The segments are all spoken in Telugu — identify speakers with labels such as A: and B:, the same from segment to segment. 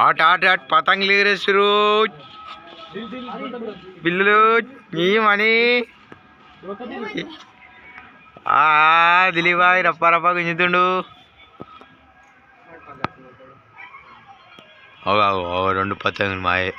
A: ఆట ఆట ఆట పతంగులు ఎగరేసారు పిల్లలు మనీ దిలీబాయ్ రప్ప రప్ప గుంజుతుండు. రెండు పతంగులు మాయే.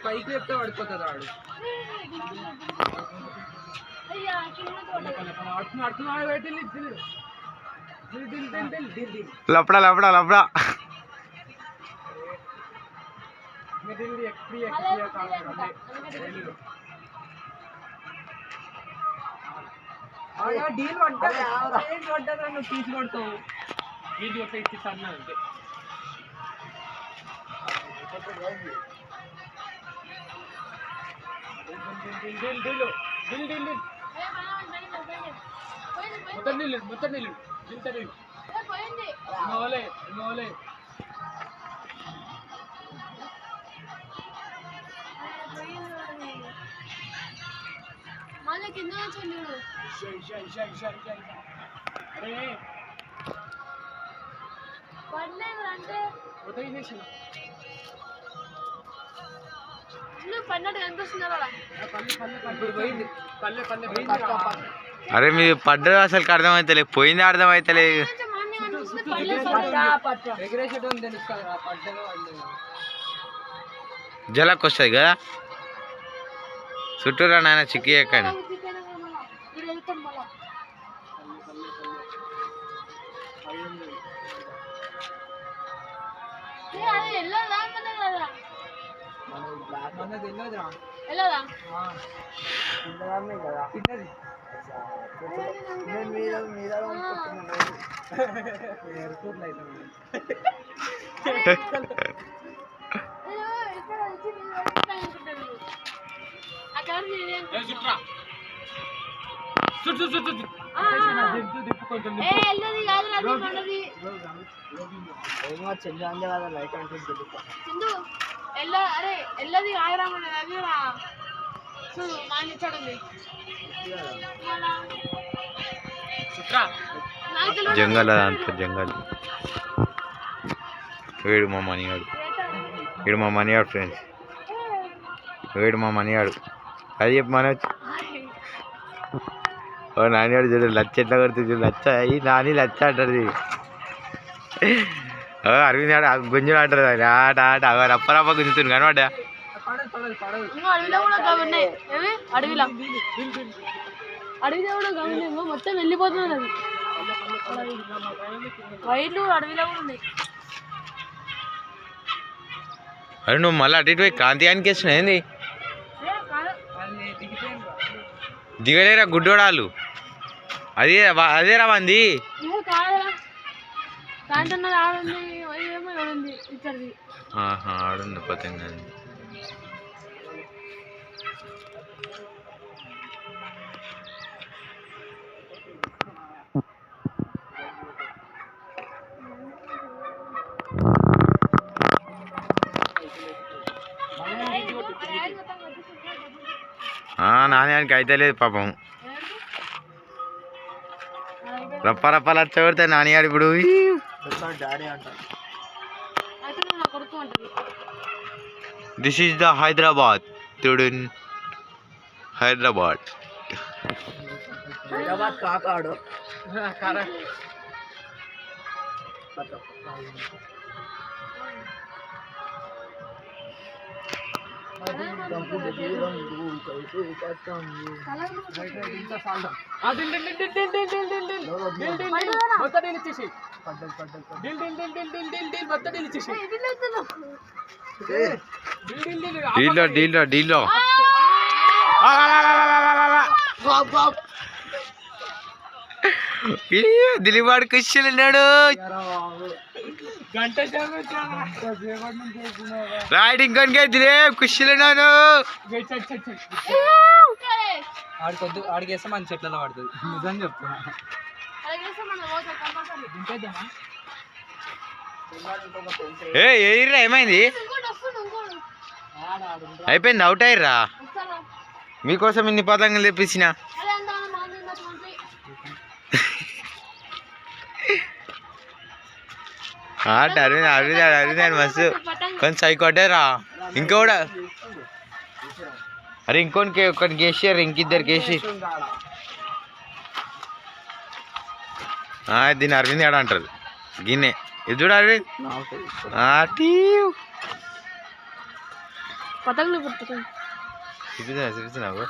A: పైకి చెప్తే పడిపోతుంది వాడు. లపడా లపడా లపడా డీల్ పడ్డా తీసి కొడతావు. ఇది ఒక ఇచ్చిస్తాను అంతే. మొత్తం నీళ్ళు అరే మీ పడ్డది అసలు అర్థమైతే పోయింది అర్థమైతే జలక్ వస్తుంది కదా చుట్టూరా నాయన చిక్కి ఎక్కని. జంగల్ అదంతా జంగల్. వీడు మా మనిగాడు, వీడు మా మనిగాడు ఫ్రెండ్స్, వీడు మా మనిగాడు. అది చెప్పి మనొచ్చు నానిగాడు చూడు లచ్చ ఎట్లా కొడుతుంది చూడు. లచ్చ అయ్యి నాని లచ్చ అంటారు. అరవింద్ ఆడ గుంజుడు అంటారు. ఆట ఆట రప్ప రప్ప గుంజుతుంది కనబడ్డా.
B: అడవిలో కూడా గమనించు మొత్తం వెళ్ళిపోతున్నది. అది వైర్లు అడవిలో కూడా ఉన్నాయి.
A: అరే నువ్వు మళ్ళీ అటు ఇటు పోయి కాంతియానికి వేస్తున్నావు ఏంది? దిగలేరా గుడ్డోడాలు. అదేరా మంది ఆడుంది పతంగ. నాణ్యానికి అయితే లేదు పాపం. రప్ప రప్ప లచ్చ కొడితే నానిగాడు ఇప్పుడు దిస్ ఈజ్ ద హైదరాబాద్ తుడున్ హైదరాబాద్.
C: కాకాడు
A: డీల్లో దిలీప్ వాడు కుషిలు ఉన్నాడు. రైట్ ఇంకొనికే దిలీప్ కుషిలు ఉన్నాను.
C: ఆడికి వేస్తే మన చెట్లలో పడుతుంది. నిజం చెప్తున్నా.
A: ఏర్రా ఏమైంది? అయిపోయింది, అవుట్ అయ్యర్రా. మీకోసం ఇన్ని పతంగులు తెప్పించిన. అరవింద్ మస్తు కొంచెం సైకోటేరా. ఇంకా కూడా అరే ఇంకోనికి ఒకటి కేసారు, ఇంకిద్దరికి వేసి దీన్ని అరవింద్ ఆడ అంటారు. గిన్నె ఇది చూడు అరవింద్. చూపిస్తున్నావు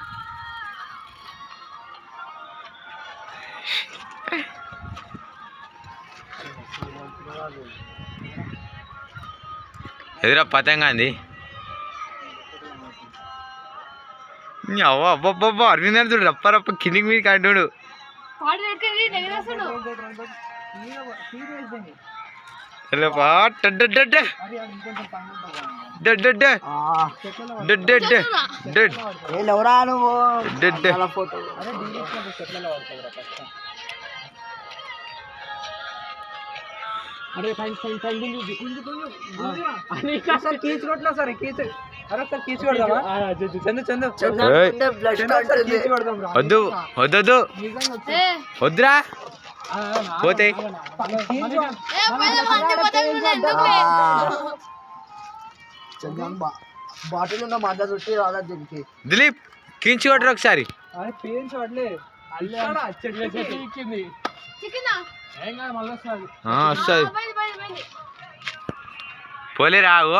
A: ఎదురా పతంగా అంది. అవ్వ అరవింద్ అని చూడు రప్ప కిందికి మీద కంటుడు. వద్దు వద్దు వద్దురా పోతే. దిలీప్ కీంచి కొట్టరు ఒకసారి. పోలే రావు.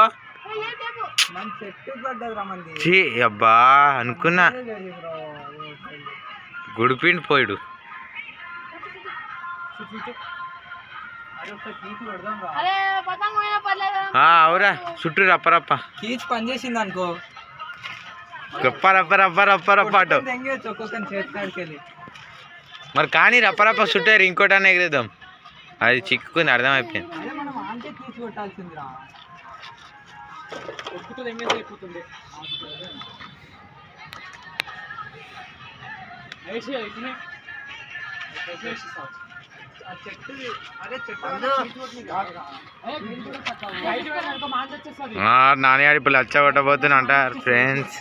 A: అబ్బా అనుకున్నా గుడిపిండి పోయాడు. అవురా చుట్టూ రప్పరప్ప
C: కీచ్ పని చేసింది అనుకో.
A: రప్ప అటు మరి కానీ రప్పరప్ప చుట్టారు. ఇంకోటన్నా ఎగిరేద్దాం. అది చిక్కుకుంది, అర్థమైపోయింది. నాని ఆడి ఇప్పుడు లచ్చ కొట్టబోతున్నా అంటారు ఫ్రెండ్స్.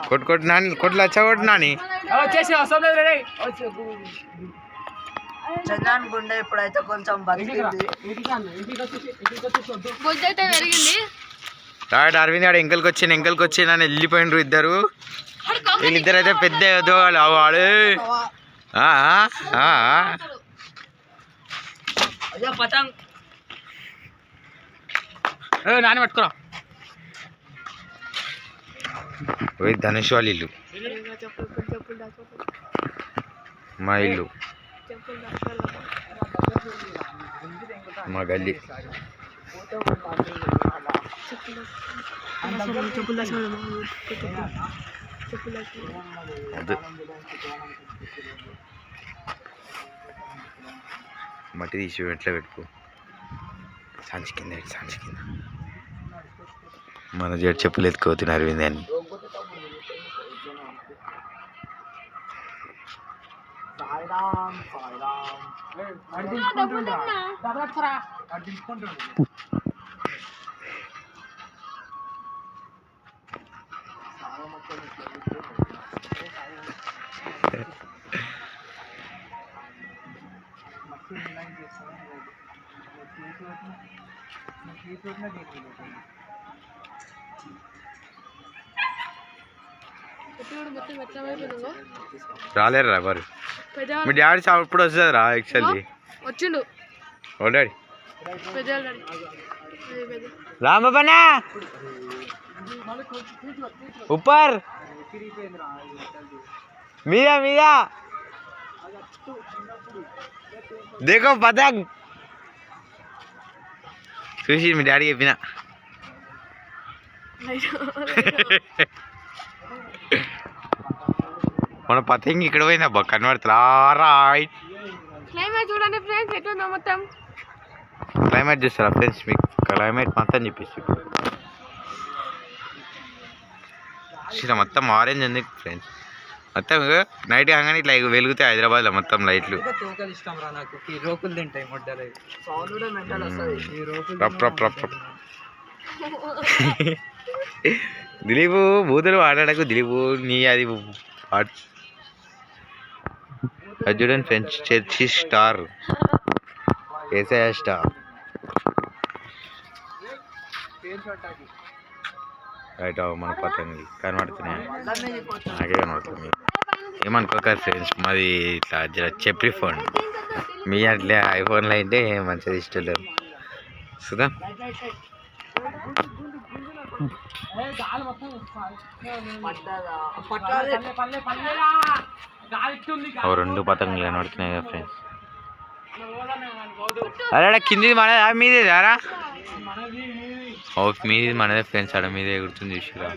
A: కొట్టు నాని, కొట్టు లచ్చ కొట్టు నాని.
D: చంద్రాన్ గుండె ఇప్పుడైతే కొంచెం
A: అరవింద్ ఆడ ఎంకల్కి వచ్చి నన్ను వెళ్ళిపోయినరు ఇద్దరు. వీళ్ళిద్దరు అయితే పెద్ద వాడు. నాని పట్టుకురా. ధనుష్ వాళ్ళ ఇల్లు, మా ఇల్లు, మా గల్లీ. మట్టి తీసి ఎట్లా పెట్టుకో. సంచి కింద మన జడ్ చెప్పులు ఎత్తుకోతున్నారు అరవింద్ అని. రాలేరు రా వారు. మీ డాడీ ఇప్పుడు వస్తుంది రా. యాక్చువల్లీ
B: వచ్చిండు
A: ఆల్రెడీ. రాంబాబన్నా ऊपर मीरा मीरा देखो पतंग చూసి మీ డాడీ చెప్పిన మన పతంగి ఇక్కడ పోయిందా బా కనబడుతుందా రైట్
B: క్లైమేట్ చూడండి ఫ్రెండ్స్ ఎట్లుందో మొత్తం
A: క్లైమేట్ చూస్తారా ఫ్రెండ్స్ మీకు క్లైమేట్ మొత్తం చెప్పేసి చూసినా మొత్తం ఆరెంజ్ ఉంది ఫ్రెండ్స్ మొత్తం నైట్ కాగానే ఇట్లా వెలుగుతాయి హైదరాబాద్లో మొత్తం లైట్లు
C: తోకలు ఇష్టం రా నాకు ఈ రోకులు తింటాయి మొడ్డలు సౌండ్ కూడా మెంటల్ వస్తుంది ఈ రోకులు
A: రప్ రప్ రప్ రప్ దిలీపు బూతులు ఆడాడకు దిలీపు నీ అది అది చూడండి ఫ్రెండ్స్ చర్చి స్టార్ ఏసఐ స్టార్ రైట్ మన పతంగి కనబడుతున్నాయి నాకే కనబడుతుంది ఏమనుకోక ఫ్రెండ్స్ మాది ఇట్లా జర చెప్పి ఫోన్ మీ అట్లే ఐఫోన్లో అయితే మంచిగా ఇష్టం లేదు సుధా రెండు పతంగులు కనబడుతున్నాయి కదా ఫ్రెండ్స్ అరే కింది మనదా మీదే దారా మీది మనదే ఫ్రెండ్స్ ఆడ మీదే ఎగురుతుంది చూసిరా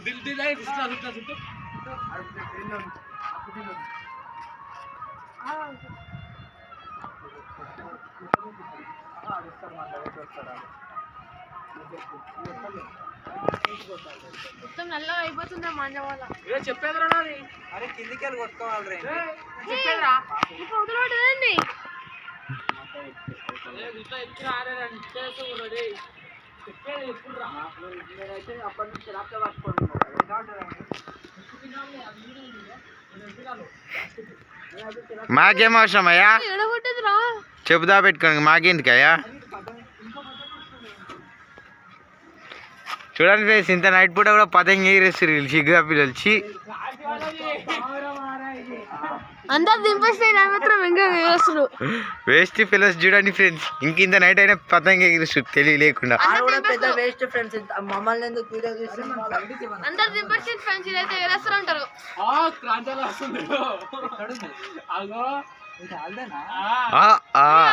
B: మొత్తం నల్లగా అయిపోతుందా మాంజవాళ్ళ
C: చెప్పేదిరా అరే కిందికి వెళ్ళి కొట్టుకోవాలి
B: చెప్పేదిరా ఇప్పుడు వదిలేదండి
A: మాకేం అవసరం అయ్యా చెబుదా పెట్టుకోండి మాకేందుకయ్యా చూడండి ఫ్రెండ్స్ ఇంత నైట్ పూట కూడా పతంగి ఎగిరేస్తారు సిగ్గుగా పిల్లలు
B: అందరు దింపేస్తే మాత్రం ఇంకా ఎగరేస్తారు
A: వేస్ట్ పిల్లలు చూడండి ఫ్రెండ్స్ ఇంత నైట్ అయినా పతంగి ఎగిరేస్తారు తెలియలేకుండా
B: అందరు దింపేస్తే ఫ్రెండ్స్ ఇదైతే ఎగరేస్తారు అంటారు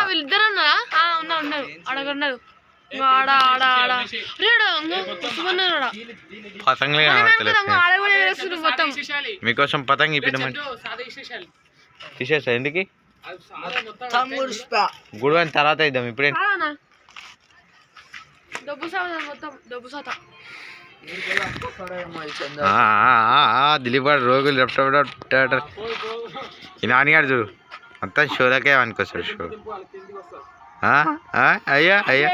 B: వీళ్ళిద్దరు ఉన్నారా ఉన్నారు అడగన్నారు
A: పతంగులే
B: మొత్తం
A: మీకోసం పతంగి ఇప్పిద్దామంటే తీసేస్తా ఎందుకు గుడివాని తర్వాత ఇద్దాం ఇప్పుడే దిలీప్ గారు రోగులు ఈ నాన్నగారు చూడు మొత్తం షోలకే అనుకోసాడు షో అయ్యా అయ్యా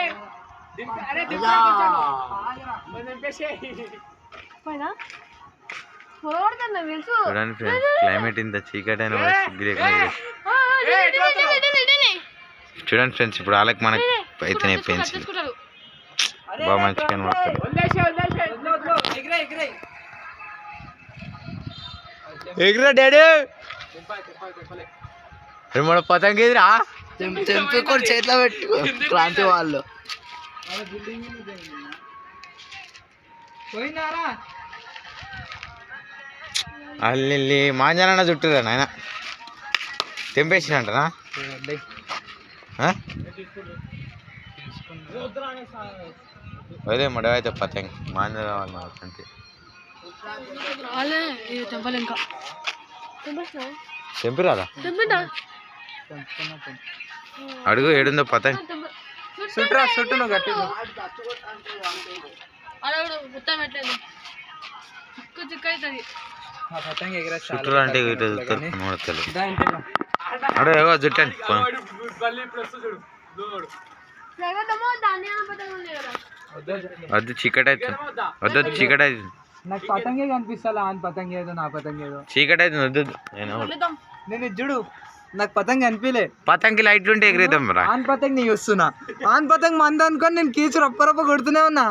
A: చూడండి ఫ్రెండ్స్ క్లైమేట్ ఇంత చీకటి అయినా కూడా సిగ్గు లేకుండా చూడండి ఫ్రెండ్స్ ఇప్పుడు వాళ్ళకి మనకి అయితేనే పెన్సిల్ బాగా మంచిగా కనబడుతుంది ఎగురా డాడీ మన పతంగి ఎదురా
C: తెంపుకొని చేతిలో పెట్టు క్రాంతి వాళ్ళు
A: అల్లి మాంజాలన్న చుట్టూరా నాయన తెంపేసినంటనా అదే మడవైతే పతంగి మాంజా కావాలి మనకంటే తెంపిరాదా అడుగు ఏడుందో పతంగి
C: చుట్టూ నువ్వు గట్టి
A: చుట్టూ అంటే అడే జుట్టండి వద్దు చీకటి అవుతుంది వద్దు చీకటి అవుతుంది
C: నాకు పతంగే కనిపిస్తా ఆన్ పతంగి ఏదో నా పతంగి ఏదో
A: చీకటి అవుతుంది వద్దు
C: నేను చూడు నాకు పతంగి కనిపించలే
A: పతంగి లైట్లు ఉంటే ఎగిరేద్దాం రా
C: ఆన్ పతంగి నేను వస్తున్నా ఆన్ పతంగి మంద అనుకొని నేను కీచు రప్ప కొడుతూనే ఉన్నా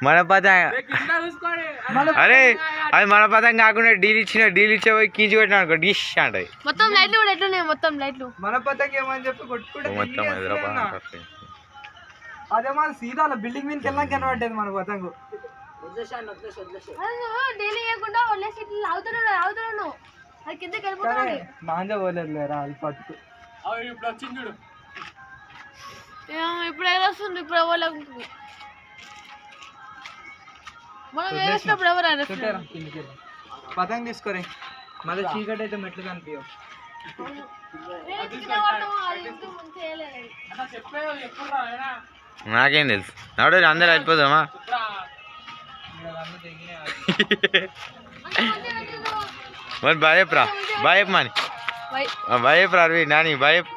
A: మన పతంగి అరే అది మన పతంగి కాకుండా డీల్ ఇచ్చే పోయి కీచి పెట్టినా అనుకో డిష్ అంటది
B: మొత్తం లైట్లు కూడా ఎట్లున్నాయి మొత్తం లైట్లు
C: మన పతంగి ఏమని చెప్పి కొట్టుకుంటే
A: మొత్తం హైదరాబాద్
C: అదే మన సీదా బిల్డింగ్ మీదకి వెళ్ళాక కనబడ్డది మన పతంగు
B: డైలీ చేయకుండా వదిలేసి ఇట్లా లాగుతున్నాడు అది కిందకి వెళ్ళిపోతున్నాడు.
C: మాంజా పోలేదు లేరా అది పట్టుకు.
B: ఇప్పుడు ఎవరు వస్తుంది, ఇప్పుడు ఎవరు ఉంటుంది. మనం వేసినప్పుడు ఎవరు
C: చుట్టారా కిందికి వెళ్ళి. పతంగి తీసుకోరే, మళ్ళీ చీకటి అయితే మెట్లు కనిపించవు.
A: నాకేం తెలుసు నవ్వడే అందరు అయిపోదామా. మరి బాయ్ చెప్పరా, బాయ్ చెప్పమని, బాయ్ చెప్పరా అరవి నాని, బాయ్ చెప్పు.